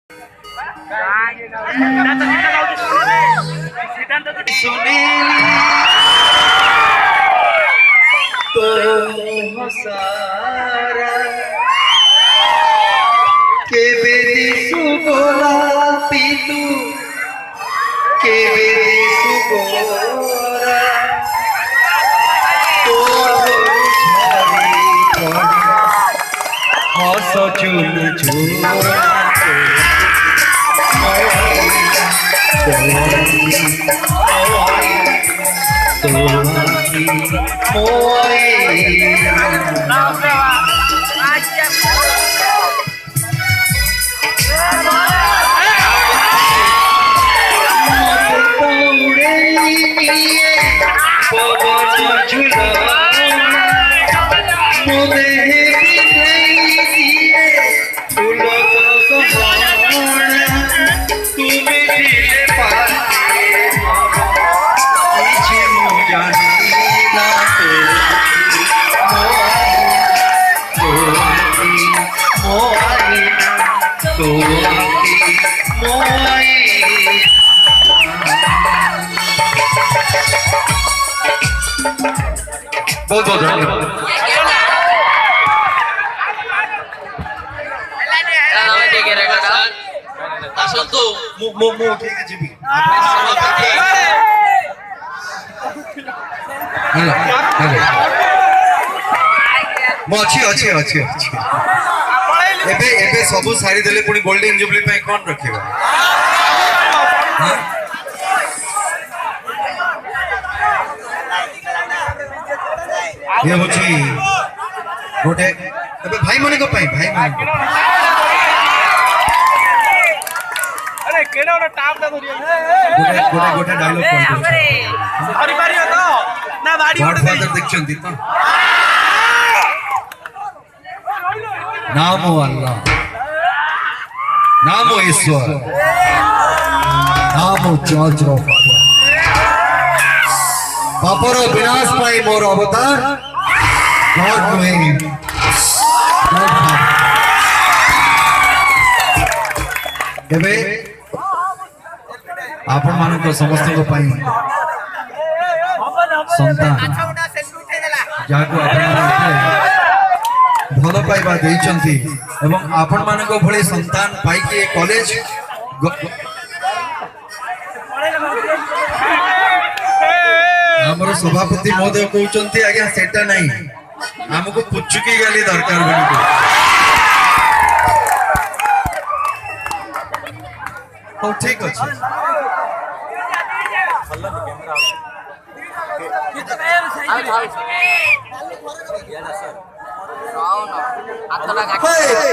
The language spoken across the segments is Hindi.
तो सारा के बेदिसु गोलापी तू के बेदिसु गोरा तो हस चुल झूला बहुत बहुत धन्यवाद। अच्छी अच्छी अच्छी एबे एबे सबू सारी देले पुनी गोल्डन जुबली पे कौन रखेगा? ये होची गोटे एबे भाई माने को भाई माने को अरे केडा ओटा टाप दा धरियो गोटे गोटे डायलॉग पॉइंट हरि मारियो तो ना बाड़ी ओटे फादर देखछंती तो नामो अल्लाह नामो ईश्वर नामो चौचरो पापर विनाश पाई मोर अवतार गॉड डूइंग एबे आपण मान को समस्त को पाई संतान जाको आपण भल पाइबा देइचंती एवं आपण मान को भले संतान पाई के कॉलेज हमरो सभापति महोदय कहउचंती आज्ञा सेटा नहीं हमको पुचुकी गाली दरकार बनी तो ठीक अछि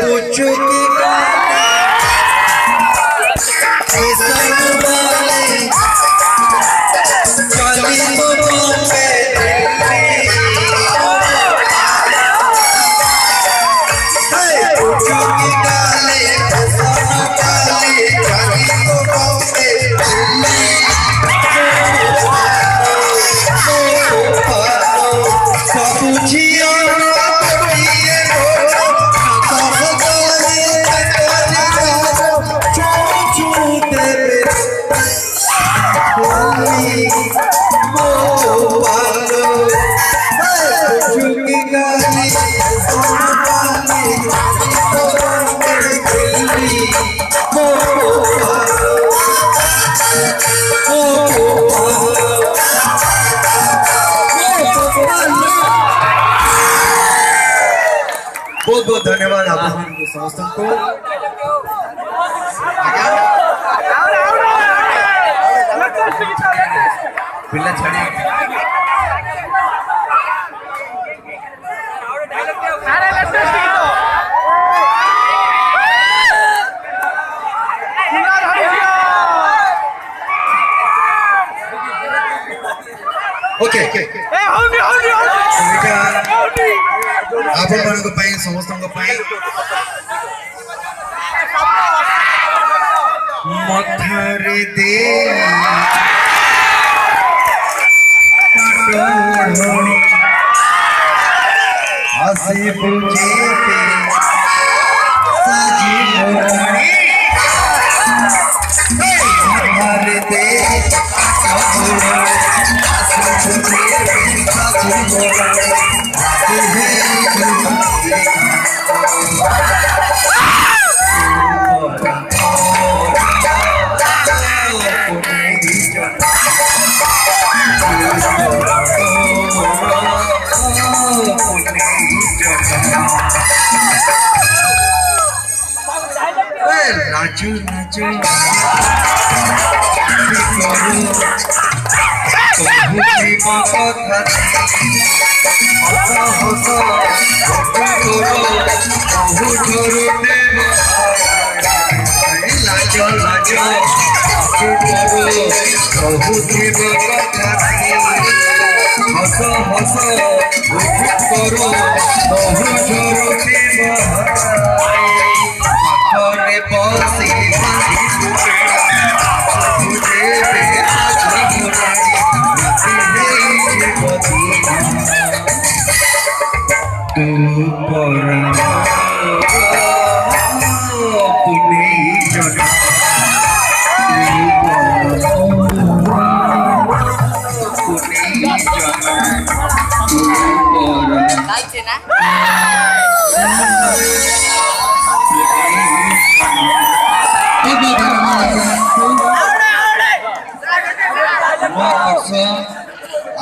पुचुकी बहुत बहुत धन्यवाद आप समस्त को पिल्ला छाड़ी ओके आपण मान को पाई समस्त को पाई मथरे दे हसी बुझे सजी ରାଜୁ ରାଜୁ କହୁଛି ମୋ କଥା ହସ ହସ ବହୁ ଲାଜ ଲାଜ କହୁଛି ମୋ କଥା ହସ ହସ କରୁ ବହୁ ଝରୁଛି ପାଖରେ ବସି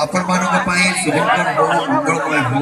आपण मान शुभंकर मंगलमय।